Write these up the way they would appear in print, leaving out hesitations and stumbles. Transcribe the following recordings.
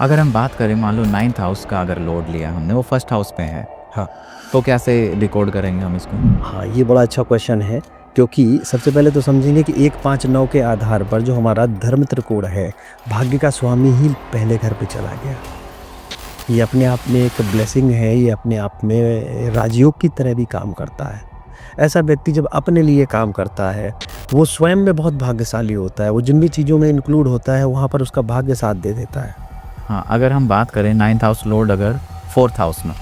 अगर हम बात करें मान लो 9th हाउस का अगर लोड लिया हमने, वो फर्स्ट हाउस पे है, हाँ। तो कैसे डिकोड करेंगे हम इसको? हाँ, ये बड़ा अच्छा क्वेश्चन है, क्योंकि सबसे पहले तो समझेंगे कि 1, 5, 9 के आधार पर जो हमारा धर्म त्रिकोण है, भाग्य का स्वामी ही पहले घर पे चला गया। ये अपने आप में एक ब्लेसिंग है, ये अपने आप में राजयोग की तरह भी काम करता है। ऐसा व्यक्ति जब अपने लिए काम करता है, वो स्वयं में बहुत भाग्यशाली होता है। वो जिन भी चीज़ों में इंक्लूड होता है, वहाँ पर उसका भाग्य साथ दे देता है। हाँ, अगर हम बात करें 9th हाउस लोड अगर 4th हाउस में,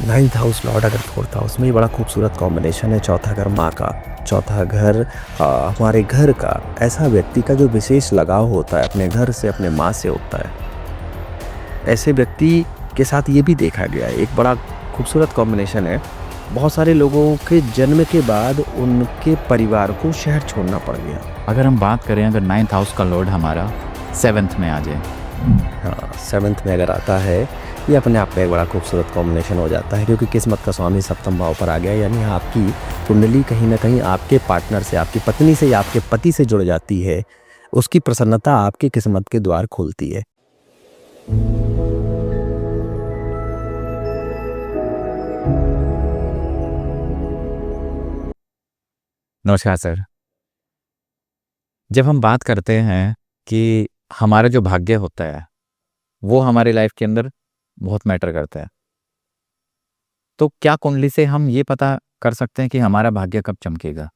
9th हाउस लॉर्ड अगर 4th हाउस में, ये बड़ा खूबसूरत कॉम्बिनेशन है। चौथा घर माँ का, चौथा घर हमारे घर का, ऐसा व्यक्ति का जो विशेष लगाव होता है अपने घर से, अपने माँ से होता है। ऐसे व्यक्ति के साथ ये भी देखा गया है, एक बड़ा खूबसूरत कॉम्बिनेशन है। बहुत सारे लोगों के जन्म के बाद उनके परिवार को शहर छोड़ना पड़ गया। अगर हम बात करें अगर 9th हाउस का लोड हमारा 7th में आ जाए, हाँ, 7th में अगर आता है, ये अपने आप में एक बड़ा खूबसूरत कॉम्बिनेशन हो जाता है, क्योंकि किस्मत का स्वामी सप्तम भाव पर आ गया। यानी आपकी कुंडली कहीं ना कहीं आपके पार्टनर से, आपकी पत्नी से या आपके पति से जुड़ जाती है। उसकी प्रसन्नता आपकी किस्मत के द्वार खोलती है। नमस्कार सर। जब हम बात करते हैं कि हमारा जो भाग्य होता है वो हमारे लाइफ के अंदर बहुत मैटर करता है, तो क्या कुंडली से हम ये पता कर सकते हैं कि हमारा भाग्य कब चमकेगा?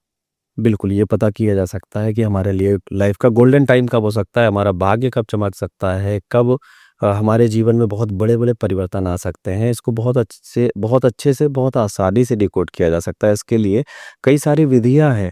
बिल्कुल, ये पता किया जा सकता है कि हमारे लिए लाइफ का गोल्डन टाइम कब हो सकता है, हमारा भाग्य कब चमक सकता है, कब हमारे जीवन में बहुत बड़े-बड़े परिवर्तन आ सकते हैं। इसको बहुत अच्छे से, बहुत आसानी से डिकोड किया जा सकता है। इसके लिए कई सारी विधियाँ हैं,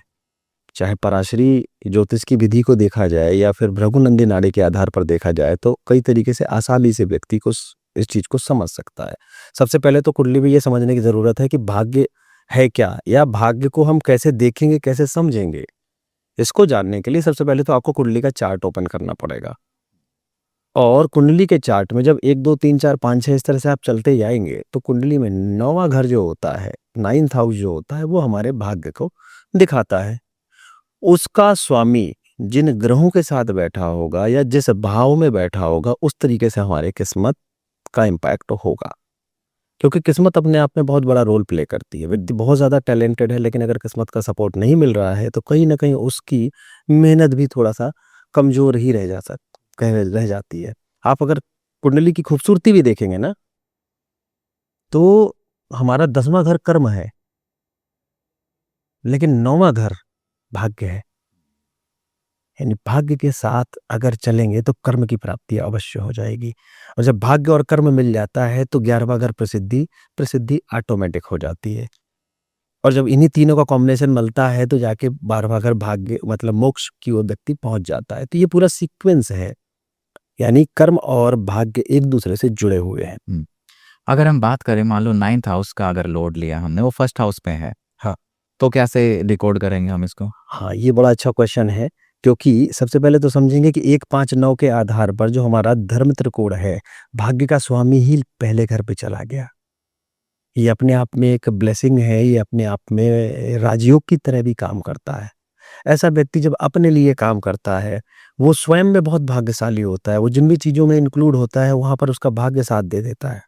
चाहे पराशरी ज्योतिष की विधि को देखा जाए या फिर भृगुनंदी नाड़ी के आधार पर देखा जाए, तो कई तरीके से आसानी से व्यक्ति को इस चीज़ को समझ सकता है। सबसे पहले तो कुंडली में ये समझने की ज़रूरत है कि भाग्य है क्या, या भाग्य को हम कैसे देखेंगे, कैसे समझेंगे। इसको जानने के लिए सबसे पहले तो आपको कुंडली का चार्ट ओपन करना पड़ेगा, और कुंडली के चार्ट में जब 1, 2, 3, 4, 5, 6 इस तरह से आप चलते जाएंगे, तो कुंडली में 9वां घर जो होता है, 9th हाउस जो होता है, वो हमारे भाग्य को दिखाता है। उसका स्वामी जिन ग्रहों के साथ बैठा होगा या जिस भाव में बैठा होगा, उस तरीके से हमारे किस्मत का इम्पैक्ट होगा। क्योंकि किस्मत अपने आप में बहुत बड़ा रोल प्ले करती है। व्यक्ति बहुत ज़्यादा टैलेंटेड है, लेकिन अगर किस्मत का सपोर्ट नहीं मिल रहा है, तो कहीं न कहीं उसकी मेहनत भी थोड़ा-सा कमज़ोर ही रह जाती है। आप अगर कुंडली की खूबसूरती भी देखेंगे ना, तो हमारा 10वां घर कर्म है, लेकिन 9वां घर भाग्य है। यानी भाग्य के साथ अगर चलेंगे तो कर्म की प्राप्ति अवश्य हो जाएगी, और जब भाग्य और कर्म मिल जाता है, तो 11वां घर प्रसिद्धि प्रसिद्धि ऑटोमेटिक हो जाती है। और जब इन्हीं तीनों का कॉम्बिनेशन मिलता है, तो जाके 12वां घर भाग्य मतलब मोक्ष की ओर व्यक्ति पहुंच जाता है। तो ये पूरा सीक्वेंस है, यानी कर्म और भाग्य एक दूसरे से जुड़े हुए हैं। अगर हम बात करें मान लो 9th हाउस का अगर लोड लिया हमने, वो फर्स्ट हाउस पे है, हाँ। तो कैसे डिकोड करेंगे हम इसको? हाँ, ये बड़ा अच्छा क्वेश्चन है, क्योंकि सबसे पहले तो समझेंगे कि 1, 5, 9 के आधार पर जो हमारा धर्म त्रिकोण है, भाग्य का स्वामी ही पहले घर पे चला गया। ये अपने आप में एक ब्लेसिंग है, ये अपने आप में राजयोग की तरह भी काम करता है। ऐसा व्यक्ति जब अपने लिए काम करता है, वो स्वयं में बहुत भाग्यशाली होता है। वो जिन भी चीज़ों में इंक्लूड होता है, वहाँ पर उसका भाग्य साथ दे देता है,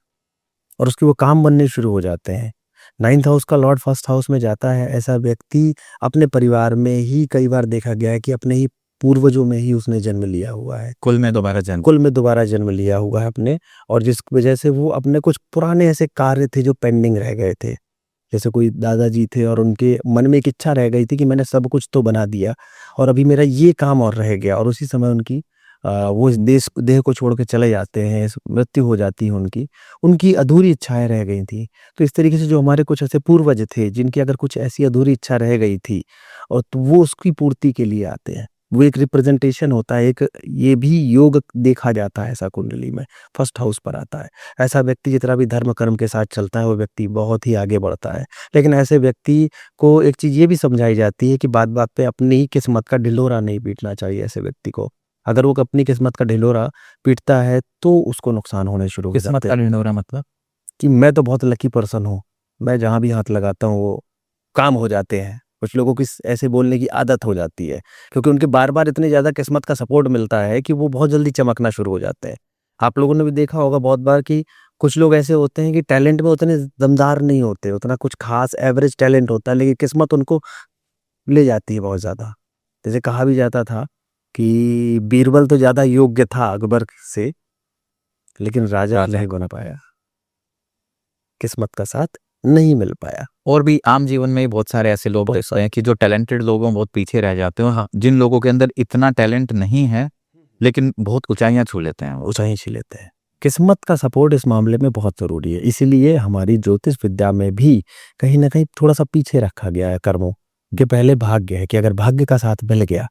और उसके वो काम बनने शुरू हो जाते हैं। 9th हाउस का लॉर्ड फर्स्ट हाउस में जाता है, ऐसा व्यक्ति अपने परिवार में ही कई बार देखा गया है कि अपने ही पूर्वजों में ही उसने जन्म लिया हुआ है। कुल में दोबारा जन्म। कुल में दोबारा जन्म लिया हुआ है अपने, और जिस वजह से वो अपने कुछ पुराने ऐसे कार्य थे जो पेंडिंग रह गए थे। जैसे कोई दादाजी थे और उनके मन में एक इच्छा रह गई थी कि मैंने सब कुछ तो बना दिया, और अभी मेरा ये काम और रह गया, और उसी समय उनकी वो इस देह को छोड़ के चले जाते हैं, मृत्यु हो जाती है उनकी। उनकी अधूरी इच्छाएं रह गई थी। तो इस तरीके से जो हमारे कुछ ऐसे पूर्वज थे, जिनकी अगर कुछ ऐसी अधूरी इच्छा रह गई थी, और तो वो उसकी पूर्ति के लिए आते हैं। वो एक रिप्रेजेंटेशन होता है, एक ये भी योग देखा जाता है ऐसा कुंडली में, फर्स्ट हाउस पर आता है। ऐसा व्यक्ति जितना भी धर्म कर्म के साथ चलता है, वो व्यक्ति बहुत ही आगे बढ़ता है। लेकिन ऐसे व्यक्ति को एक चीज़ ये भी समझाई जाती है कि बात-बात पे अपनी ही किस्मत का ढिंढोरा नहीं पीटना चाहिए ऐसे व्यक्ति को। अगर वो अपनी किस्मत का ढिंढोरा पीटता है, तो उसको नुकसान होने शुरू हो किस्मत जाते का हैं। ढिंढोरा मतलब? कि मैं तो बहुत लकी पर्सन हूँ, मैं जहाँ भी हाथ लगाता हूँ वो काम हो जाते हैं। कुछ लोगों की ऐसे बोलने की आदत हो जाती है, क्योंकि उनके बार-बार इतनी ज़्यादा किस्मत का सपोर्ट मिलता है कि वो बहुत जल्दी चमकना शुरू हो जाते हैं। आप लोगों ने भी देखा होगा बहुत बार कि कुछ लोग ऐसे होते हैं कि टैलेंट में उतने दमदार नहीं होते, उतना कुछ खास एवरेज टैलेंट होता है, लेकिन किस्मत उनको ले जाती है बहुत ज़्यादा। जैसे कहा भी जाता था कि बीरबल तो ज़्यादा योग्य था अकबर से, लेकिन राजा राजा नहीं बन पाया, किस्मत का साथ नहीं मिल पाया। और भी आम जीवन में ही बहुत सारे ऐसे लोग बहुत देखते हैं कि जो टैलेंटेड लोग हैं बहुत पीछे रह जाते हैं। हाँ, जिन लोगों के अंदर इतना टैलेंट नहीं है लेकिन बहुत ऊंचाइयां छू लेते हैं वो। ऊंचाई छी लेते हैं। किस्मत का सपोर्ट इस मामले में बहुत ज़रूरी है, इसीलिए हमारी ज्योतिष विद्या में भी कहीं न कहीं थोड़ा-सा पीछे रखा गया है कर्मों के। पहले भाग्य है कि अगर भाग्य का साथ मिल गया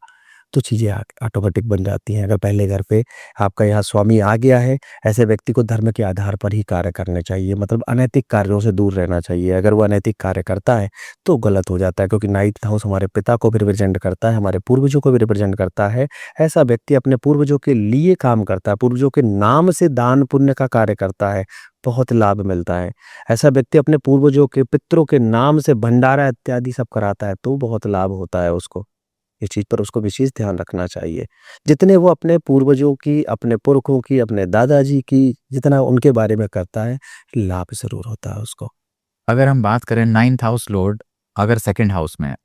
तो चीज़ें ऑटोमेटिक बन जाती हैं। अगर पहले घर पे आपका यहाँ स्वामी आ गया है, ऐसे व्यक्ति को धर्म के आधार पर ही कार्य करने चाहिए, मतलब अनैतिक कार्यों से दूर रहना चाहिए। अगर वो अनैतिक कार्य करता है तो गलत हो जाता है, क्योंकि नाइन्थ हाउस हमारे पिता को भी रिप्रेजेंट करता है, हमारे पूर्वजों को भी रिप्रेजेंट करता है। ऐसा व्यक्ति अपने पूर्वजों के लिए काम करता है, पूर्वजों के नाम से दान पुण्य का कार्य करता है, बहुत लाभ मिलता है। ऐसा व्यक्ति अपने पूर्वजों के, पितरों के नाम से भंडारा इत्यादि सब कराता है तो बहुत लाभ होता है उसको। इस चीज़ पर उसको विशेष ध्यान रखना चाहिए। जितने वो अपने पूर्वजों की, अपने पुरखों की, अपने दादाजी की, जितना उनके बारे में करता है, लाभ ज़रूर होता है उसको। अगर हम बात करें 9th हाउस लॉर्ड अगर सेकंड हाउस में है,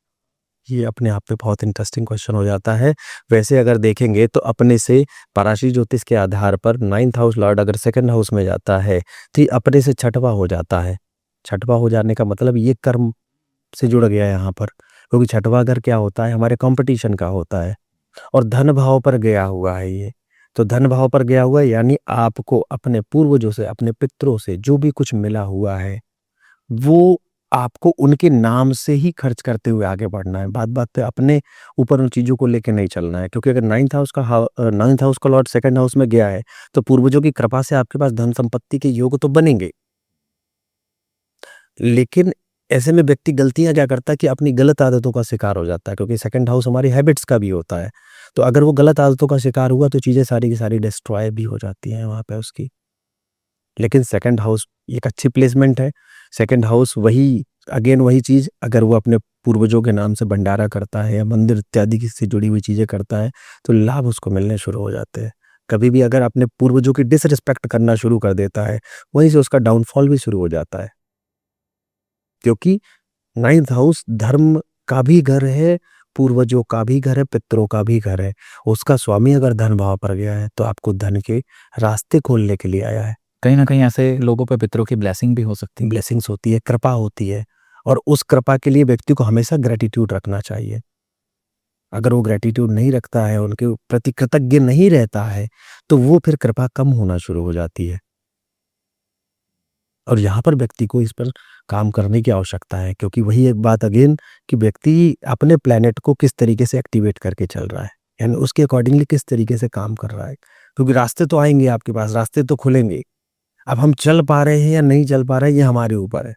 ये अपने आप में बहुत इंटरेस्टिंग क्वेश्चन हो जाता है। वैसे अगर देखेंगे तो अपने से पराशरी ज्योतिष के आधार पर 9th हाउस लॉर्ड अगर सेकंड हाउस में जाता है, तो ये अपने से छठवां हो जाता है। छठवां हो जाने का मतलब ये कर्म से जुड़ गया है यहाँ पर, क्योंकि छठवां घर क्या होता है, हमारे कॉम्पिटिशन का होता है और धन भाव पर गया हुआ है ये। तो धन भाव पर गया हुआ है यानी आपको अपने पूर्वजों से, अपने पितरों से जो भी कुछ मिला हुआ है, वो आपको उनके नाम से ही खर्च करते हुए आगे बढ़ना है। बात-बात पे अपने ऊपर उन चीज़ों को लेके नहीं चलना है, क्योंकि अगर 9th हाउस का लॉर्ड सेकंड हाउस में गया है, तो पूर्वजों की कृपा से आपके पास धन संपत्ति के योग तो बनेंगे। लेकिन ऐसे में व्यक्ति गलतियाँ क्या करता है कि अपनी गलत आदतों का शिकार हो जाता है, क्योंकि सेकंड हाउस हमारी हैबिट्स का भी होता है। तो अगर वो गलत आदतों का शिकार हुआ तो चीज़ें सारी की सारी डिस्ट्रॉय भी हो जाती हैं वहाँ पे उसकी। लेकिन सेकंड हाउस एक अच्छी प्लेसमेंट है। सेकंड हाउस वही अगेन वही चीज़, अगर वो अपने पूर्वजों के नाम से भंडारा करता है या मंदिर इत्यादि की से जुड़ी हुई चीज़ें करता है, तो लाभ उसको मिलने शुरू हो जाते हैं। कभी भी अगर अपने पूर्वजों की डिसरिस्पेक्ट करना शुरू कर देता है, वहीं से उसका डाउनफॉल भी शुरू हो जाता है। क्योंकि 9th हाउस धर्म का भी घर है, पूर्वजों का भी घर है, पितरों का भी घर है। उसका स्वामी अगर धन भाव पर गया है, तो आपको धन के रास्ते खोलने के लिए आया है। कहीं ना कहीं ऐसे लोगों पे पितरों की ब्लेसिंग भी हो सकती है। ब्लेसिंग्स होती है, कृपा होती है, और उस कृपा के लिए व्यक्ति को हमेशा ग्रैटिट्यूड रखना चाहिए। अगर वो ग्रैटिट्यूड नहीं रखता है, उनके प्रति कृतज्ञ नहीं रहता है, तो वो फिर कृपा कम होना शुरू हो जाती है। और यहाँ पर व्यक्ति को इस पर काम करने की आवश्यकता है, क्योंकि वही एक बात अगेन कि व्यक्ति अपने प्लैनेट को किस तरीके से एक्टिवेट करके चल रहा है, यानी उसके अकॉर्डिंगली किस तरीके से काम कर रहा है। क्योंकि रास्ते तो आएँगे आपके पास, रास्ते तो खुलेंगे। अब हम चल पा रहे हैं या नहीं चल पा रहे हैं, ये हमारे ऊपर है।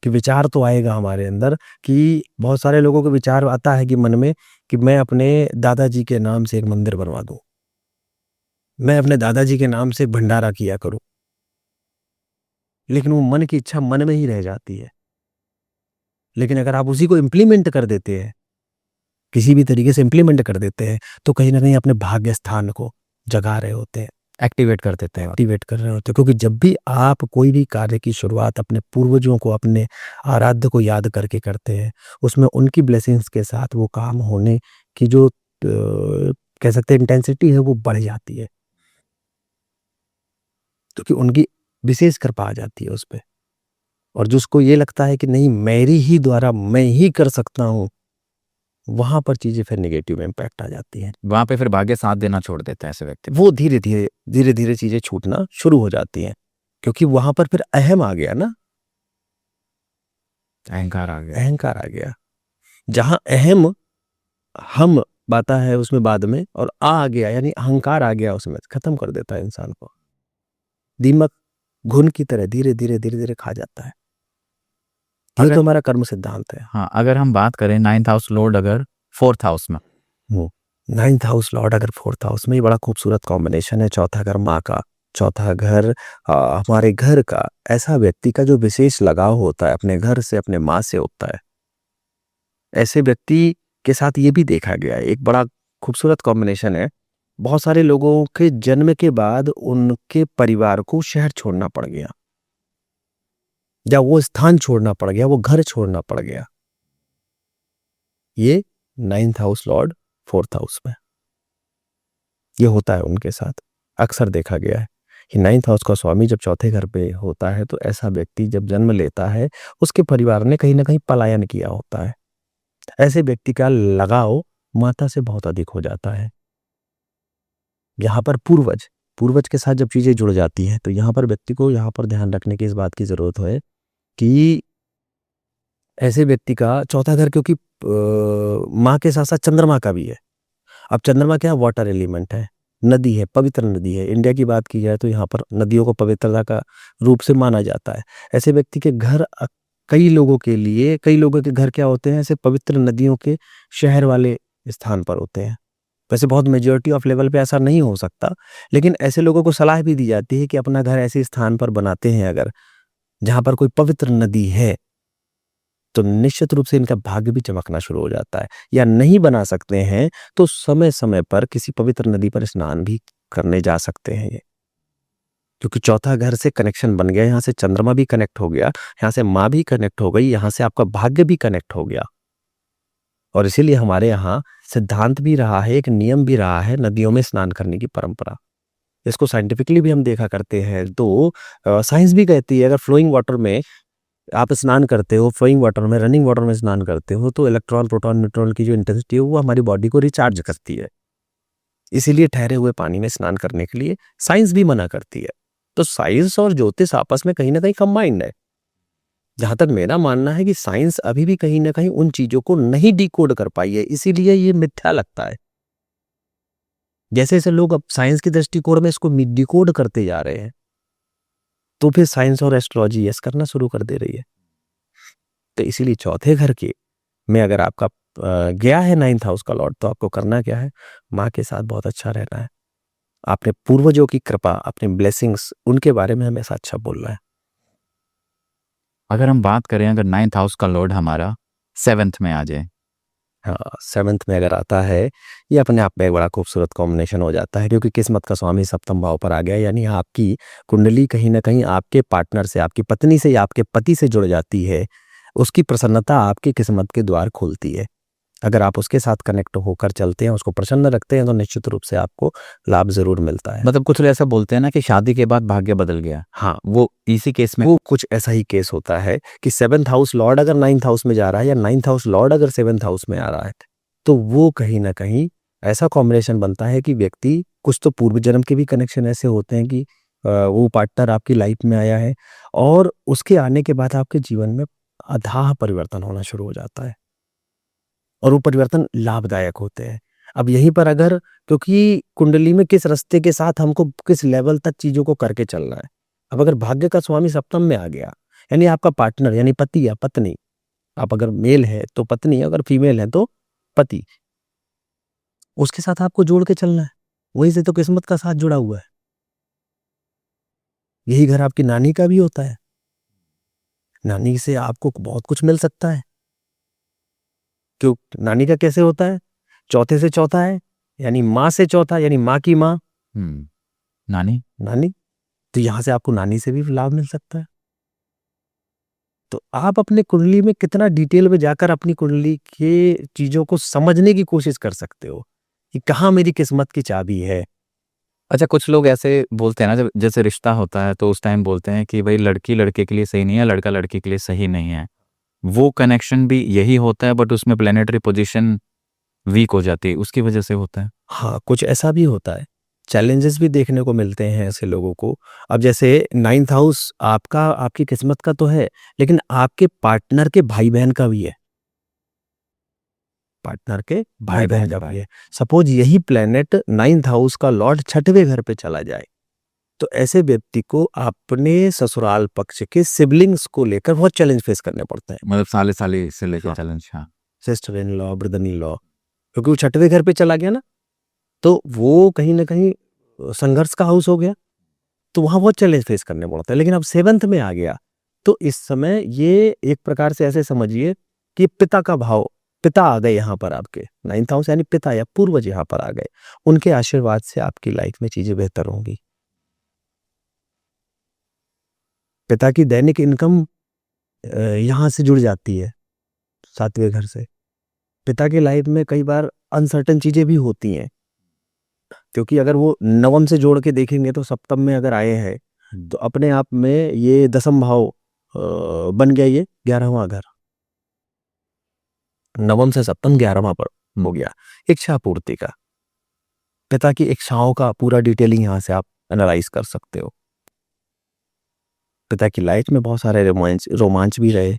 कि विचार तो आएगा हमारे अंदर, कि बहुत सारे लोगों को विचार आता है कि मन में कि मैं अपने दादाजी के नाम से एक मंदिर बनवा दूँ। मैं अपने दादाजी के नाम से भंडारा किया करूँ। लेकिन वो मन की इच्छा मन में ही रह जाती है। लेकिन अगर आप उसी को इम्प्लीमेंट कर देते हैं, किसी भी तरीके से इम्प्लीमेंट कर देते हैं, तो कहीं न कहीं अपने भाग्य स्थान को जगा रहे होते हैं, एक्टिवेट कर देते हैं। एक्टिवेट कर रहे होते हैं। क्योंकि जब भी आप कोई भी कार्य की शुरुआत अपने पूर्वजों को, अपने आराध्य को याद करके करते हैं, उसमें उनकी ब्लेसिंग्स के साथ वो काम होने की जो कह सकते हैं इंटेंसिटी है, वो बढ़ जाती है। क्योंकि उनकी विशेष कृपा आ जाती है उस पे। और जिसको ये लगता है कि नहीं मेरी ही द्वारा मैं ही कर सकता हूँ, वहाँ पर चीज़ें फिर नेगेटिव इम्पैक्ट आ जाती हैं। वहां पे फिर भाग्य साथ देना छोड़ देते हैं ऐसे व्यक्ति। वो धीरे-धीरे चीज़ें छूटना शुरू हो जाती हैं, क्योंकि वहाँ पर फिर अहम आ गया ना, अहंकार आ गया। अहंकार आ गया। जहाँ अहम हम बाता है उसमें बाद में, और आ गया यानी अहंकार आ गया, उसमें खत्म कर देता है इंसान को। दीमक घुन की तरह धीरे-धीरे खा जाता है। ये अगर तो हमारा कर्म सिद्धांत है। हाँ, अगर हम बात करें 9th हाउस लॉर्ड अगर 4th हाउस में, 9th हाउस लॉर्ड अगर 4th हाउस में, ये बड़ा खूबसूरत कॉम्बिनेशन है। चौथा घर माँ का, चौथा घर हमारे घर का, ऐसा व्यक्ति का जो विशेष लगाव होता है अपने घर से, अपने माँ से होता है। ऐसे व्यक्ति के साथ ये भी देखा गया है, एक बड़ा खूबसूरत कॉम्बिनेशन है बहुत सारे लोगों के जन्म के बाद उनके परिवार को शहर छोड़ना पड़ गया, या वो स्थान छोड़ना पड़ गया, वो घर छोड़ना पड़ गया। ये 9th house Lord 4th house में, ये होता है उनके साथ, अक्सर देखा गया है कि 9th हाउस का स्वामी जब चौथे घर पे होता है तो ऐसा व्यक्ति जब जन्म लेता है उसके परिवार ने कहीं ना कहीं पलायन किया होता है। ऐसे व्यक्ति का लगाव माता से बहुत अधिक हो जाता है। यहाँ पर पूर्वज पूर्वज के साथ जब चीजें जुड़ जाती हैं तो यहाँ पर व्यक्ति को यहाँ पर ध्यान रखने की इस बात की जरूरत है कि ऐसे व्यक्ति का चौथा घर, क्योंकि माँ के साथ साथ चंद्रमा का भी है। अब चंद्रमा क्या, वाटर एलिमेंट है, नदी है, पवित्र नदी है। इंडिया की बात की जाए तो यहाँ पर नदियों को पवित्रता का रूप से माना जाता है। ऐसे व्यक्ति के घर कई लोगों के घर क्या होते हैं, ऐसे पवित्र नदियों के शहर वाले स्थान पर होते हैं। वैसे बहुत मेजॉरिटी ऑफ लेवल पे ऐसा नहीं हो सकता, लेकिन ऐसे लोगों को सलाह भी दी जाती है कि अपना घर ऐसे स्थान पर बनाते हैं अगर जहाँ पर कोई पवित्र नदी है तो निश्चित रूप से इनका भाग्य भी चमकना शुरू हो जाता है। या नहीं बना सकते हैं तो समय समय पर किसी पवित्र नदी पर स्नान भी करने जा सकते हैं ये, क्योंकि चौथा घर से कनेक्शन बन गया। यहाँ से चंद्रमा भी कनेक्ट हो गया, यहाँ से माँ भी कनेक्ट हो गई, यहाँ से आपका भाग्य भी कनेक्ट हो गया। और इसीलिए हमारे यहाँ सिद्धांत भी रहा है, एक नियम भी रहा है नदियों में स्नान करने की परंपरा। इसको साइंटिफिकली भी हम देखा करते हैं। तो साइंस भी कहती है अगर फ्लोइंग वाटर में आप स्नान करते हो, फ्लोइंग वाटर में, रनिंग वाटर में स्नान करते हो तो इलेक्ट्रॉन, प्रोटॉन, न्यूट्रॉन की जो इंटेंसिटी है वो हमारी बॉडी को रिचार्ज करती है। इसीलिए ठहरे हुए पानी में स्नान करने के लिए साइंस भी मना करती है। तो साइंस और ज्योतिष आपस में कहीं ना कहीं कंबाइंड है। जहां तक मेरा मानना है कि साइंस अभी भी कहीं ना कहीं उन चीजों को नहीं डिकोड कर पाई है, इसीलिए ये मिथ्या लगता है। जैसे जैसे लोग अब साइंस की दृष्टिकोण में इसको डिकोड करते जा रहे हैं तो फिर साइंस और एस्ट्रोलॉजी यस करना शुरू कर दे रही है। तो इसीलिए चौथे घर के में अगर आपका गया है 9th हाउस का लॉर्ड, तो आपको करना क्या है, माँ के साथ बहुत अच्छा रहना है। आपने पूर्वजों की कृपा, अपने ब्लेसिंग्स, उनके बारे में हमेशा अच्छा बोलना है। अगर हम बात करें, अगर 9th हाउस का लॉर्ड हमारा 7th में आ जाए, हाँ, 7th में अगर आता है, ये अपने आप में एक बड़ा खूबसूरत कॉम्बिनेशन हो जाता है, क्योंकि किस्मत का स्वामी सप्तम भाव पर आ गया। यानी आपकी कुंडली कहीं ना कहीं आपके पार्टनर से, आपकी पत्नी से या आपके पति से जुड़ जाती है। उसकी प्रसन्नता आपकी किस्मत के द्वार खोलती है। अगर आप उसके साथ कनेक्ट होकर चलते हैं, उसको प्रसन्न रखते हैं, तो निश्चित रूप से आपको लाभ जरूर मिलता है। मतलब कुछ लोग ऐसा बोलते हैं ना कि शादी के बाद भाग्य बदल गया। हाँ, वो इसी केस में वो कुछ ऐसा ही केस होता है कि 7th हाउस लॉर्ड अगर 9th हाउस में जा रहा है या 9th हाउस लॉर्ड अगर 7th हाउस में आ रहा है, तो वो कहीं ना कहीं ऐसा कॉम्बिनेशन बनता है कि व्यक्ति, कुछ तो पूर्व जन्म के भी कनेक्शन ऐसे होते हैं कि वो पार्टनर आपकी लाइफ में आया है और उसके आने के बाद आपके जीवन में अथाह परिवर्तन होना शुरू हो जाता है और वो परिवर्तन लाभदायक होते हैं। अब यहीं पर अगर, क्योंकि कुंडली में किस रास्ते के साथ हमको किस लेवल तक चीजों को करके चलना है। अब अगर भाग्य का स्वामी सप्तम में आ गया, यानी आपका पार्टनर, यानी पति या पत्नी, आप अगर मेल है तो पत्नी, अगर फीमेल है तो पति, उसके साथ आपको जोड़ के चलना है। वहीं से तो किस्मत का साथ जुड़ा हुआ है। यही घर आपकी नानी का भी होता है। नानी से आपको बहुत कुछ मिल सकता है। क्यों? नानी का कैसे होता है? चौथे से चौथा है, यानी माँ से चौथा, यानी माँ की माँ नानी नानी, तो यहां से आपको नानी से भी लाभ मिल सकता है। तो आप अपने कुंडली में कितना डिटेल में जाकर अपनी कुंडली के चीजों को समझने की कोशिश कर सकते हो कि कहाँ मेरी किस्मत की चाबी है। अच्छा, कुछ लोग ऐसे बोलते हैं ना, जब जैसे रिश्ता होता है तो उस टाइम बोलते हैं कि भाई लड़की लड़के के लिए सही नहीं है, लड़का लड़की के लिए सही नहीं है। वो कनेक्शन भी यही होता है, बट उसमें प्लेनेटरी पोजीशन वीक हो जाती है, उसकी वजह से होता है। हाँ, कुछ ऐसा भी होता है। चैलेंजेस भी देखने को मिलते हैं ऐसे लोगों को। अब जैसे 9th हाउस आपका, आपकी किस्मत का तो है, लेकिन आपके पार्टनर के भाई बहन का भी है। पार्टनर के भाई बहन का भी है। सपोज यही प्लेनेट 9th हाउस का लॉर्ड 6वें घर पे चला जाए, तो ऐसे व्यक्ति को अपने ससुराल पक्ष के सिबलिंग्स को लेकर बहुत चैलेंज फेस करने पड़ते हैं। मतलब साले साले से लेकर हाँ। चैलेंज। हाँ, sister in law, brother in law, क्योंकि वो 6वें घर पे चला गया ना, तो वो कहीं ना कहीं संघर्ष का हाउस हो गया, तो वहां बहुत चैलेंज फेस करने पड़ते हैं। लेकिन अब 7th में आ गया, तो इस समय ये एक प्रकार से ऐसे समझिए कि पिता का भाव पिता आ गए यहाँ पर आपके 9th हाउस यानी पिता या पूर्वज यहाँ पर आ गए, उनके आशीर्वाद से आपकी लाइफ में चीजें बेहतर होंगी। पिता की दैनिक इनकम यहाँ से जुड़ जाती है 7वें घर से। पिता की लाइफ में कई बार अनसर्टेन चीजें भी होती हैं, क्योंकि अगर वो नवम से जोड़ के देखेंगे तो सप्तम में अगर आए हैं तो अपने आप में ये दसम भाव बन गया, ये 11वां घर। नवम से सप्तम 11वां पर हो गया इच्छा पूर्ति का, पिता की इच्छाओं का पूरा डिटेलिंग यहाँ से आप एनालाइज कर सकते हो। पिता की लाइफ में बहुत सारे रोमांच भी रहे,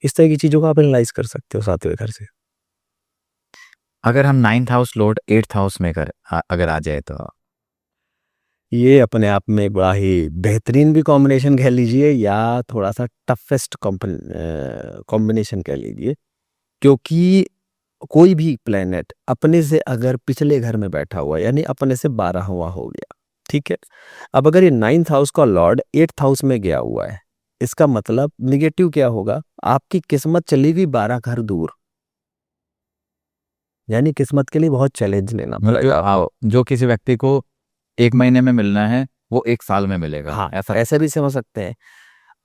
इस तरह की चीजों को आप एनालाइज कर सकते हो 7वें घर से। अगर हम 9th house Lord 8th house में अगर आ जाए तो ये अपने आप में बड़ा ही बेहतरीन भी कॉम्बिनेशन कह लीजिए या थोड़ा सा टफेस्ट कॉम्बिनेशन कह लीजिए, क्योंकि कोई भी प्लेनेट अपने से अगर पिछले घर में बैठा हुआ यानी अपने से 12वां हो गया, ठीक है। अब अगर ये 9th हाउस का लॉर्ड 8th हाउस में गया हुआ है, इसका मतलब निगेटिव क्या होगा, आपकी किस्मत चली गई 12 घर दूर, यानी किस्मत के लिए बहुत चैलेंज लेना पड़ेगा। जो किसी व्यक्ति को 1 महीने में मिलना है वो 1 साल में मिलेगा। हाँ, ऐसा भी समझ सकते हैं।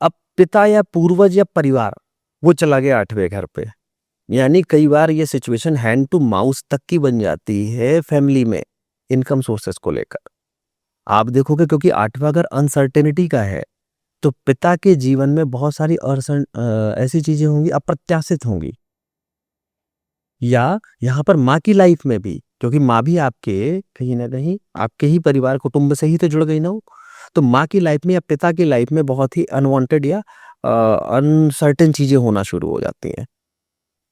अब पिता या पूर्वज या परिवार वो चला गया 8वें घर पे, यानी कई बार ये सिचुएशन हैंड टू माउस तक की बन जाती है फैमिली में इनकम सोर्सेस को लेकर। आप देखोगे क्योंकि 8वां घर अनसर्टेनिटी का है, तो पिता के जीवन में बहुत सारी ऐसी चीजें होंगी अप्रत्याशित होंगी, या यहाँ पर माँ की लाइफ में भी, क्योंकि माँ भी आपके कहीं ना कहीं आपके ही परिवार कुटुंब से ही तो जुड़ गई ना वो, तो माँ की लाइफ में या पिता की लाइफ में बहुत ही अनवांटेड या अनसर्टेन चीजें होना शुरू हो जाती हैं।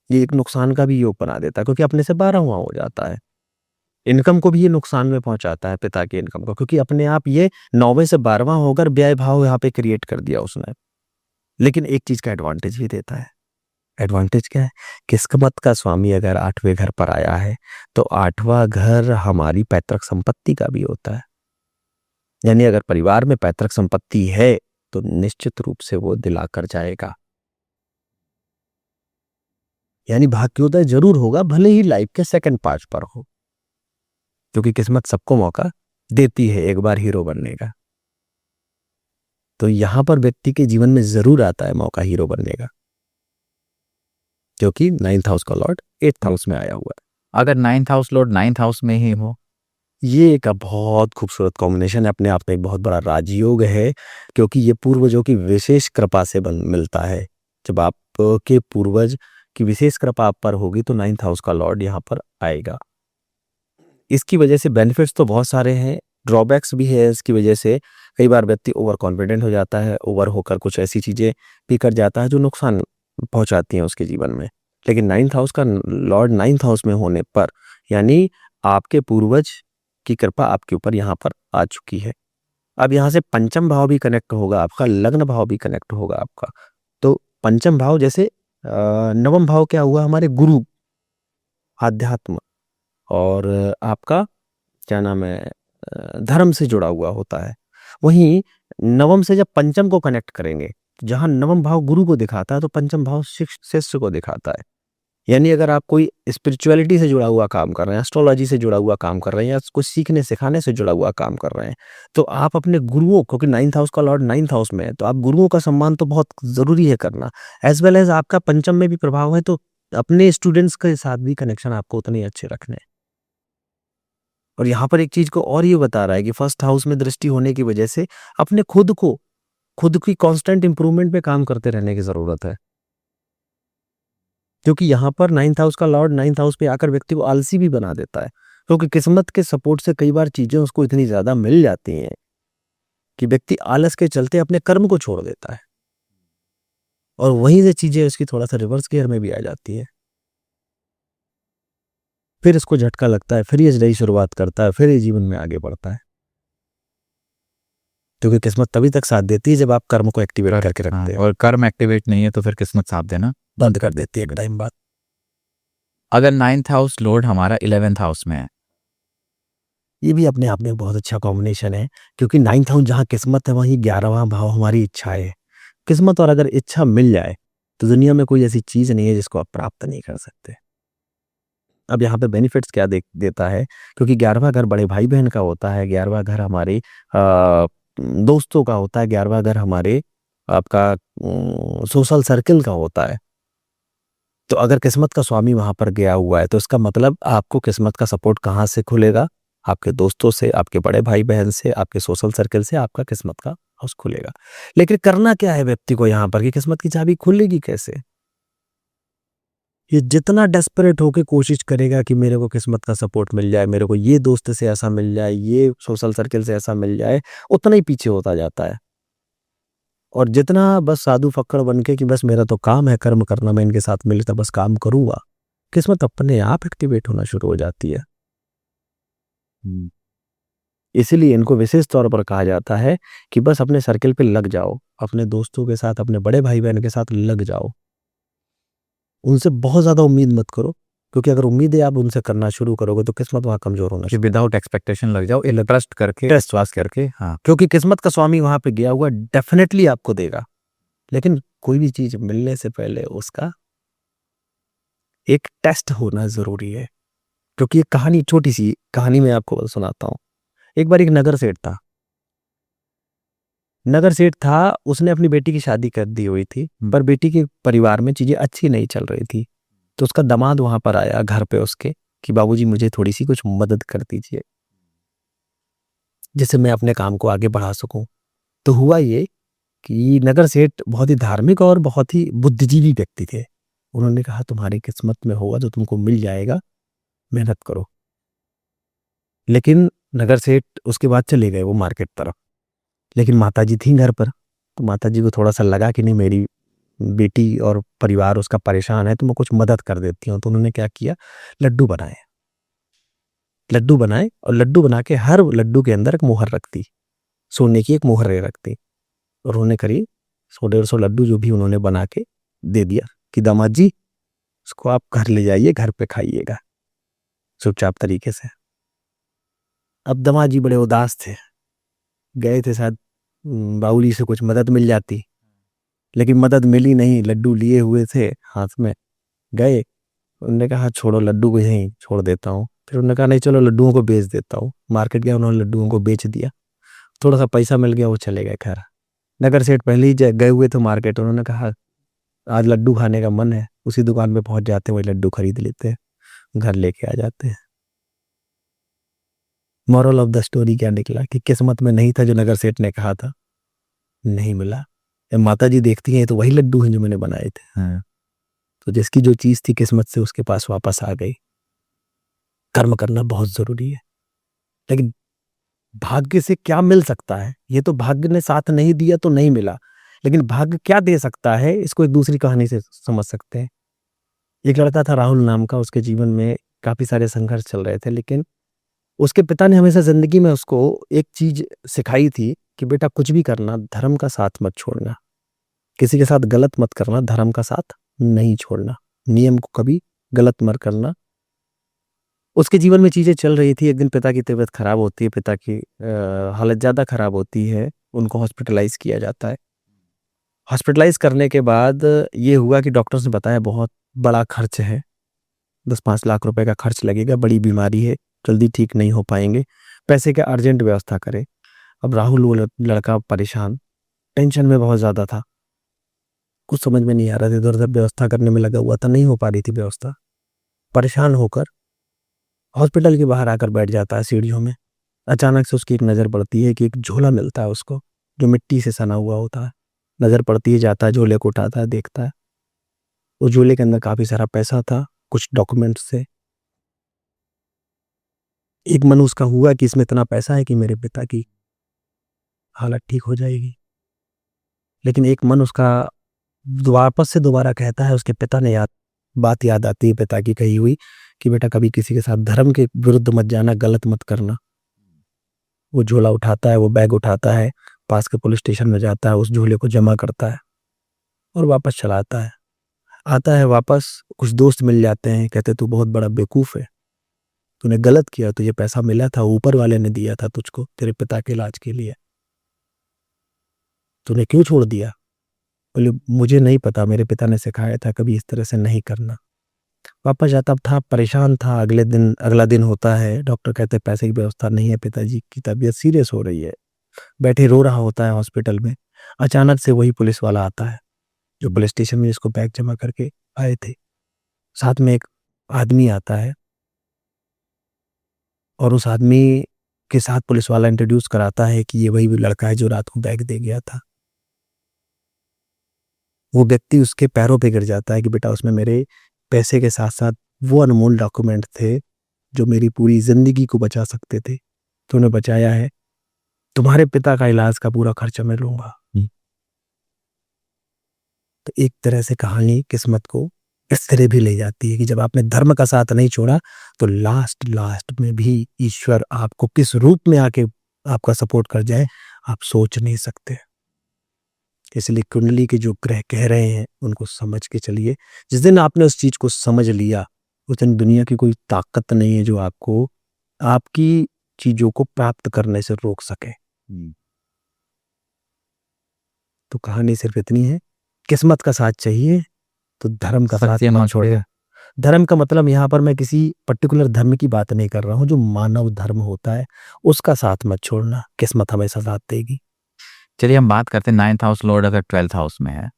ये एक नुकसान का भी योग बना देता है, क्योंकि अपने से 12वां हो जाता है। इनकम को भी ये नुकसान में पहुंचाता है, पिता की इनकम को, क्योंकि अपने आप ये 9वें से 12वां होकर व्यय भाव यहाँ पे क्रिएट कर दिया उसने। लेकिन एक चीज का एडवांटेज भी देता है। एडवांटेज क्या है, किस्मत का स्वामी अगर 8वें घर पर आया है तो 8वां घर हमारी पैतृक संपत्ति का भी होता है, यानी अगर परिवार में पैतृक संपत्ति है तो निश्चित रूप से वो दिलाकर जाएगा, यानी भाग्योदय जरूर होगा, भले ही लाइफ के सेकंड पार्ट पर हो, क्योंकि किस्मत सबको मौका देती है एक बार हीरो बनने का। तो यहां पर व्यक्ति के जीवन में जरूर आता है मौका हीरो बनने का, क्योंकि 9th हाउस का लॉर्ड 8th हाउस में आया हुआ है। अगर 9th house Lord 9th house में ही हो, ये एक बहुत खूबसूरत कॉम्बिनेशन है, अपने आप में एक बहुत बड़ा राजयोग है, क्योंकि ये पूर्वजों की विशेष कृपा से मिलता है। जब आप के पूर्वज की विशेष कृपा आप पर होगी तो 9th हाउस का लॉर्ड यहाँ पर आएगा। इसकी वजह से बेनिफिट्स तो बहुत सारे हैं, ड्रॉबैक्स भी है इसकी वजह से। कई बार व्यक्ति ओवर कॉन्फिडेंट हो जाता है, ओवर होकर कुछ ऐसी चीजें भी कर जाता है जो नुकसान पहुंचाती हैं उसके जीवन में। लेकिन 9th हाउस का लॉर्ड 9th हाउस में होने पर, यानी आपके पूर्वज की कृपा आपके ऊपर यहाँ पर आ चुकी है। अब यहाँ से पंचम भाव भी कनेक्ट होगा आपका, लग्न भाव भी कनेक्ट होगा आपका। तो पंचम भाव जैसे नवम भाव क्या हुआ, हमारे गुरु, आध्यात्म, और आपका क्या नाम है, धर्म से जुड़ा हुआ होता है। वहीं नवम से जब पंचम को कनेक्ट करेंगे, जहां नवम भाव गुरु को दिखाता है तो पंचम भाव शिष्य को दिखाता है। यानी अगर आप कोई स्पिरिचुअलिटी से जुड़ा हुआ काम कर रहे हैं, एस्ट्रोलॉजी से जुड़ा हुआ काम कर रहे हैं, या कुछ सीखने सिखाने से जुड़ा हुआ काम कर रहे हैं, तो आप अपने गुरुओं, क्योंकि 9th हाउस का लॉर्ड 9th हाउस में है, तो आप गुरुओं का सम्मान तो बहुत जरूरी है करना। एज वेल एज आपका पंचम में भी प्रभाव है, तो अपने स्टूडेंट्स के साथ भी कनेक्शन आपको उतने अच्छे रखने हैं। और यहाँ पर एक चीज को और ये बता रहा है कि फर्स्ट हाउस में दृष्टि होने की वजह से अपने खुद की कांस्टेंट इंप्रूवमेंट पे काम करते रहने की जरूरत है, क्योंकि यहाँ पर 9th हाउस का लॉर्ड 9th हाउस पे आकर व्यक्ति को आलसी भी बना देता है, क्योंकि किस्मत के सपोर्ट से कई बार चीजें उसको इतनी ज्यादा मिल जाती हैं कि व्यक्ति आलस के चलते अपने कर्म को छोड़ देता है, और वहीं से चीजें उसकी थोड़ा सा रिवर्स गियर में भी आ जाती है। फिर इसको झटका लगता है, फिर ये नई शुरुआत करता है, फिर ये जीवन में आगे बढ़ता है, क्योंकि किस्मत तभी तक साथ देती है जब आप कर्म को एक्टिवेट करके रखते हैं, और कर्म एक्टिवेट नहीं है तो फिर किस्मत साथ देना बंद कर देती है एक टाइम बाद। अगर 9th हाउस लॉर्ड हमारा 11th हाउस में है, ये भी अपने आप में बहुत अच्छा कॉम्बिनेशन है, क्योंकि 9th हाउस जहाँ किस्मत है वहीं 11वां भाव हमारी इच्छा है। किस्मत और अगर इच्छा मिल जाए तो दुनिया में कोई ऐसी चीज़ नहीं है जिसको आप प्राप्त नहीं कर सकते। अब यहाँ पे बेनिफिट्स क्या देता है, क्योंकि 11वां घर बड़े भाई-बहन का होता है, 11वां घर हमारे दोस्तों का होता है, 11वां घर हमारे आपका सोशल सर्किल का होता है। तो अगर किस्मत का स्वामी वहाँ पर गया हुआ है, तो इसका मतलब आपको किस्मत का सपोर्ट कहाँ से खुलेगा? आपके दोस्तों से, आपके बड़े भाई-बहन से, आपके सोशल सर्किल से आपका किस्मत का हाउस खुलेगा। लेकिन करना क्या है व्यक्ति को यहाँ पर कि किस्मत की चाबी खुलेगी कैसे? ये जितना डेस्परेट होके कोशिश करेगा कि मेरे को किस्मत का सपोर्ट मिल जाए, मेरे को ये दोस्त से ऐसा मिल जाए, ये सोशल सर्किल से ऐसा मिल जाए, उतना ही पीछे होता जाता है। और जितना बस साधु फक्कड़ बन के कि बस मेरा तो काम है कर्म करना, मैं इनके साथ मिलकर बस काम करूँगा, किस्मत अपने आप एक्टिवेट होना शुरू हो जाती है। इसीलिए इनको विशेष तौर पर कहा जाता है कि बस अपने सर्किल पे लग जाओ, अपने दोस्तों के साथ, अपने बड़े भाई-बहन के साथ लग जाओ। उनसे बहुत ज़्यादा उम्मीद मत करो, क्योंकि अगर उम्मीदें आप उनसे करना शुरू करोगे तो किस्मत वहाँ कमज़ोर होना कि शुरू विदाउट एक्सपेक्टेशन लग जाओ, एक ट्रस्ट करके, ट्रस्ट विश्वास करके। हाँ, क्योंकि किस्मत का स्वामी वहाँ पे गया हुआ डेफ़िनेटली आपको देगा। लेकिन कोई भी चीज़ मिलने से पहले उसका एक टेस्ट होना ज़रूरी है। क्योंकि एक कहानी, छोटी-सी कहानी मैं आपको सुनाता हूँ। एक बार एक नगर सेठ था। नगर सेठ था, उसने अपनी बेटी की शादी कर दी हुई थी, पर बेटी के परिवार में चीज़ें अच्छी नहीं चल रही थी। तो उसका दामाद वहाँ पर आया घर पे उसके कि बाबूजी मुझे थोड़ी-सी कुछ मदद कर दीजिए, जिससे मैं अपने काम को आगे बढ़ा सकूँ। तो हुआ ये कि नगर सेठ बहुत ही धार्मिक और बहुत ही बुद्धिजीवी व्यक्ति थे। उन्होंने कहा तुम्हारी किस्मत में होगा तो तुमको मिल जाएगा, मेहनत करो। लेकिन नगर सेठ उसके बाद चले गए वो मार्केट तरफ। लेकिन माताजी थीं घर पर, तो माताजी को थोड़ा-सा लगा कि नहीं मेरी बेटी और परिवार उसका परेशान है तो मैं कुछ मदद कर देती हूँ। तो उन्होंने क्या किया, लड्डू बनाए। लड्डू बनाए और लड्डू बना के हर लड्डू के अंदर एक मोहर रख दी, सोने की एक मोहर रख दी। और उन्होंने करीब 100-150 लड्डू जो भी उन्होंने बना के दे दिया कि दामाद जी इसको आप घर ले जाइए, घर पे खाइएगा चुपचाप तरीके से। अब दामाद जी बड़े उदास थे, गए थे शायद बाबूजी से कुछ मदद मिल जाती, लेकिन मदद मिली नहीं। लड्डू लिए हुए थे हाथ में, गए, उन्होंने कहा छोड़ो लड्डू को यहीं छोड़ देता हूँ। फिर उन्होंने कहा नहीं चलो लड्डुओं को बेच देता हूँ। मार्केट गया, उन्होंने लड्डुओं को बेच दिया, थोड़ा सा पैसा मिल गया, वो चले गए घर। नगर सेठ पहले ही गए हुए थे मार्केट, उन्होंने कहा आज लड्डू खाने का मन है, उसी दुकान पे पहुंच जाते हैं, वही लड्डू खरीद लेते हैं, घर लेके आ जाते हैं। मॉरल ऑफ द स्टोरी क्या निकला कि किस्मत में नहीं था जो नगर सेठ ने कहा था, नहीं मिला। माता जी देखती हैं तो वही लड्डू हैं जो मैंने बनाए थे। हाँ, तो जिसकी जो चीज थी किस्मत से उसके पास वापस आ गई। कर्म करना बहुत जरूरी है, लेकिन भाग्य से क्या मिल सकता है, ये तो भाग्य ने साथ नहीं दिया तो नहीं मिला, लेकिन भाग्य क्या दे सकता है इसको एक दूसरी कहानी से समझ सकते हैं। एक लड़का था राहुल नाम का, उसके जीवन में काफी सारे संघर्ष चल रहे थे, लेकिन उसके पिता ने हमेशा जिंदगी में उसको एक चीज सिखाई थी कि बेटा कुछ भी करना धर्म का साथ मत छोड़ना, किसी के साथ गलत मत करना, धर्म का साथ नहीं छोड़ना, नियम को कभी गलत मत करना। उसके जीवन में चीजें चल रही थी, एक दिन पिता की तबीयत खराब होती है, पिता की हालत ज्यादा खराब होती है, उनको हॉस्पिटलाइज किया जाता है। हॉस्पिटलाइज करने के बाद ये हुआ कि डॉक्टर्स ने बताया बहुत बड़ा खर्च है, 10-5 लाख रुपए का खर्च लगेगा, बड़ी बीमारी है, जल्दी ठीक नहीं हो पाएंगे, पैसे का अर्जेंट व्यवस्था करें। अब राहुल वो लड़का परेशान, टेंशन में बहुत ज़्यादा था, कुछ समझ में नहीं आ रहा था, इधर उधर व्यवस्था करने में लगा हुआ था, नहीं हो पा रही थी व्यवस्था। परेशान होकर हॉस्पिटल के बाहर आकर बैठ जाता है सीढ़ियों में। अचानक से उसकी एक नज़र पड़ती है कि एक झोला मिलता है उसको, जो मिट्टी से सना हुआ होता है। नज़र पड़ती है, जाता है, झोले को उठाता है, देखता है, उस झोले के अंदर काफ़ी सारा पैसा था, कुछ डॉक्यूमेंट्स थे। एक मन उसका हुआ कि इसमें इतना पैसा है कि मेरे पिता की हालत ठीक हो जाएगी, लेकिन एक मन उसका वापस से दोबारा कहता है, उसके पिता ने बात याद आती है पिता की कही हुई कि बेटा कभी किसी के साथ धर्म के विरुद्ध मत जाना, गलत मत करना। वो झोला उठाता है, वो बैग उठाता है, पास के पुलिस स्टेशन में जाता है, उस झोले को जमा करता है और वापस चला आता है। आता है वापस, कुछ दोस्त मिल जाते हैं, कहते तू बहुत बड़ा बेवकूफ़ है, तूने गलत किया, तुझे पैसा मिला था, ऊपर वाले ने दिया था तुझको तेरे पिता के इलाज के लिए, तूने क्यों छोड़ दिया? बोले मुझे नहीं पता, मेरे पिता ने सिखाया था कभी इस तरह से नहीं करना। वापस जाता था, परेशान था। अगला दिन होता है, डॉक्टर कहते हैं पैसे की व्यवस्था नहीं है, पिताजी की तबीयत सीरियस हो रही है। बैठे रो रहा होता है हॉस्पिटल में। अचानक से वही पुलिस वाला आता है जो पुलिस स्टेशन में इसको बैग जमा करके आए थे। साथ में एक आदमी आता है और उस आदमी के साथ पुलिस वाला इंट्रोड्यूस कराता है कि ये वही लड़का है जो रात को बैग दे गया था। वो व्यक्ति उसके पैरों पे गिर जाता है कि बेटा उसमें मेरे पैसे के साथ साथ वो अनमोल डॉक्यूमेंट थे जो मेरी पूरी जिंदगी को बचा सकते थे। तूने बचाया है, तुम्हारे पिता का इलाज का पूरा खर्चा मैं लूंगा। तो एक तरह से कहानी किस्मत को इस तरह भी ले जाती है कि जब आपने धर्म का साथ नहीं छोड़ा तो लास्ट में भी ईश्वर आपको किस रूप में आके आपका सपोर्ट कर जाए आप सोच नहीं सकते। इसलिए कुंडली के जो ग्रह कह रहे हैं उनको समझ के चलिए। जिस दिन आपने उस चीज को समझ लिया उस दिन दुनिया की कोई ताकत नहीं है जो आपको आपकी चीजों को प्राप्त करने से रोक सके। तो कहानी सिर्फ इतनी है, किस्मत का साथ चाहिए तो धर्म का साथ सत्य मत मत छोड़िए। छोड़िए। धर्म का मतलब यहाँ पर मैं किसी पर्टिकुलर धर्म की बात नहीं कर रहा हूँ, जो मानव धर्म होता है उसका साथ मत छोड़ना, किस्मत हमेशा साथ देगी। चलिए हम बात करते हैं 9th हाउस लॉर्ड अगर 12th हाउस में है।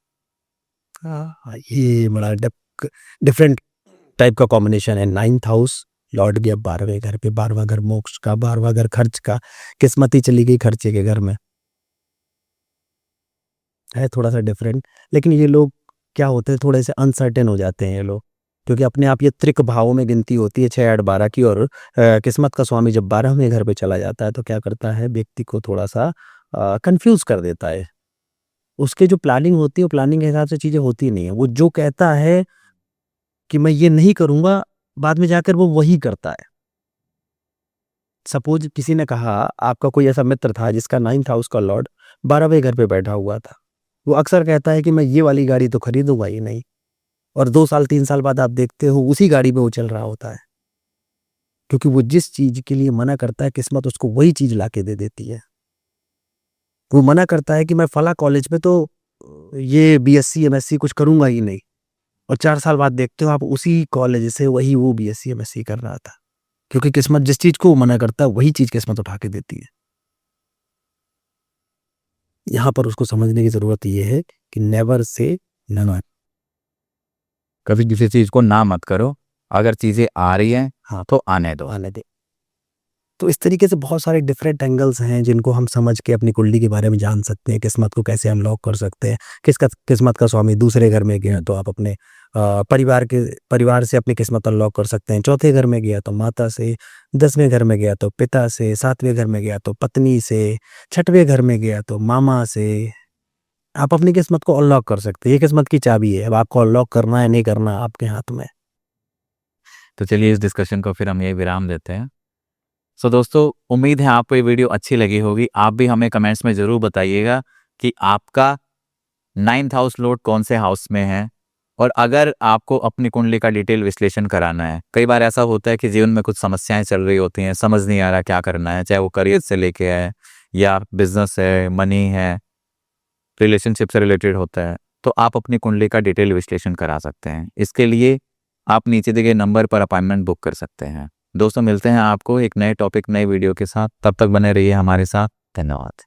ये बड़ा डिफरेंट टाइप का कॉम्बिनेशन है। 9th हाउस लौट गया 12वें घर पे, 12वां घर मोक्ष का, 12वां घर खर्च का। किस्मत ही चली गई खर्चे के घर में। है थोड़ा सा डिफरेंट, लेकिन ये लोग क्या होते हैं थोड़े से अनसर्टेन हो जाते हैं ये लोग, क्योंकि अपने आप ये त्रिक भावों में गिनती होती है 6 8 12 की। और किस्मत का स्वामी जब 12वें घर पे चला जाता है तो क्या करता है, व्यक्ति को थोड़ा सा कंफ्यूज कर देता है। उसके जो प्लानिंग होती है वो प्लानिंग के हिसाब से चीजें होती नहीं है। वो जो कहता है कि मैं ये नहीं करूंगा, बाद में जाकर वो वही करता है। सपोज किसी ने कहा, आपका कोई ऐसा मित्र था जिसका 9th हाउस का लॉर्ड 12वें घर पे बैठा हुआ था। वो अक्सर कहता है कि मैं ये वाली गाड़ी तो खरीदूंगा ही नहीं, और 2 साल 3 साल बाद आप देखते हो उसी गाड़ी में वो चल रहा होता है। क्योंकि वो जिस चीज के लिए मना करता है किस्मत उसको वही चीज लाके दे देती है। वो मना करता है कि मैं फला कॉलेज में तो ये बीएससी एमएससी कुछ करूंगा ही नहीं, और 4 साल बाद देखते हो आप उसी कॉलेज से वही वो बीएससी एमएससी कर रहा था। क्योंकि किस्मत जिस चीज को मना करता है वही चीज किस्मत उठा के देती है। यहाँ पर उसको समझने की जरूरत यह है कि नेवर से नो। कभी किसी चीज को ना मत करो, अगर चीजें आ रही हैं हाँ तो आने दो। आने दे। तो इस तरीके से बहुत सारे डिफरेंट एंगल्स हैं जिनको हम समझ के अपनी कुंडली के बारे में जान सकते हैं, किस्मत को कैसे अनलॉक कर सकते हैं। किस्मत का स्वामी दूसरे घर में गया तो आप अपने परिवार से अपनी किस्मत अनलॉक कर सकते हैं। चौथे घर में गया तो माता से, 10वें घर में गया तो पिता से, 7वें घर में गया तो पत्नी से, 6वें घर में गया तो मामा से। आप अपनी किस्मत को अनलॉक कर सकते हैं। ये किस्मत की चाबी है, अब आपको अनलॉक करना है नहीं करना आपके हाथ में। तो चलिए इस डिस्कशन को फिर हम यही विराम देते हैं। सो दोस्तों, उम्मीद है आपको ये वीडियो अच्छी लगी होगी। आप भी हमें कमेंट्स में ज़रूर बताइएगा कि आपका 9th हाउस लॉर्ड कौन से हाउस में है, और अगर आपको अपनी कुंडली का डिटेल विश्लेषण कराना है। कई बार ऐसा होता है कि जीवन में कुछ समस्याएं चल रही होती हैं, समझ नहीं आ रहा क्या करना है, चाहे वो करियर से लेके है या बिजनेस है, मनी है, रिलेशनशिप से रिलेटेड होता है, तो आप अपनी कुंडली का डिटेल विश्लेषण करा सकते हैं। इसके लिए आप नीचे दिए गए नंबर पर अपॉइंटमेंट बुक कर सकते हैं। दोस्तों, मिलते हैं आपको एक नए टॉपिक नए वीडियो के साथ। तब तक बने रहिए हमारे साथ। धन्यवाद।